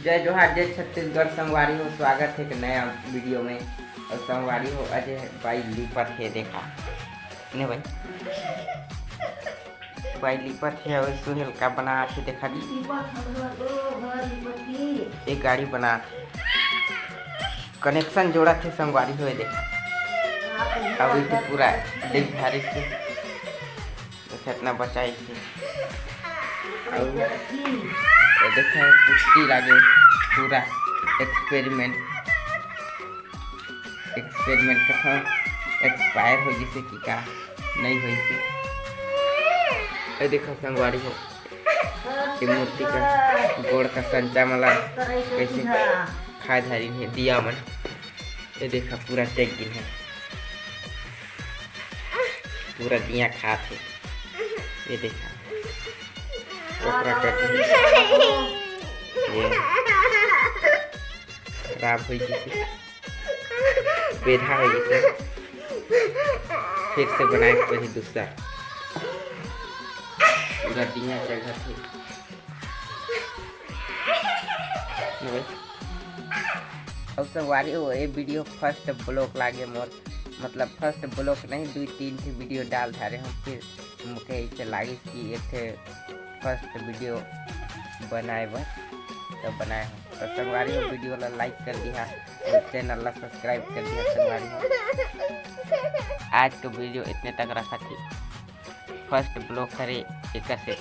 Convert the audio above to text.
जय जोहार जय छत्तीसगढ़ संगवारी हो। स्वागत है एक नया वीडियो में। और संगवारी हो अजय भाई लिपत है, देखा नहीं भाई भाई लिपत है। और सुहेल का बना के देखा दी एक गाड़ी बना कनेक्शन जोड़ा थे संगवारी हो देखा। अभी तो पूरा देख भारी से इतना बचाई थी। और देखा पुष्टि लागे पूरा एक्सपेरिमेंट कथा एक्सपायर हो जिसे कि का नहीं हुई थी। देखो संगवारी हो मूर्ति का गोड़ का संचा मला कैसे खा धारी है दिया मन। ये देखा पूरा टेक गिन है, पूरा दिया खा थे। ये देखा ये खराब हो जैसे बेधा हो जैसे फिर से बनाए वही दूसरा पूरा दिया जगह थे। अब संगवारी हो ये वीडियो फर्स्ट ब्लॉक लागे मोर, मतलब फर्स्ट ब्लॉक नहीं 2-3 थे वीडियो डाल धारे हम। फिर मुझे इसे लगी कि एक फर्स्ट वीडियो बनाए बस तो बनाए हम। तो संगवारी हो वीडियो ला लाइक कर दिया और चैनल ला सब्सक्राइब कर दिया संगवारी हो। आज का वीडियो इतने तक रखा थी। फर्स्ट ब्लॉक करे एक से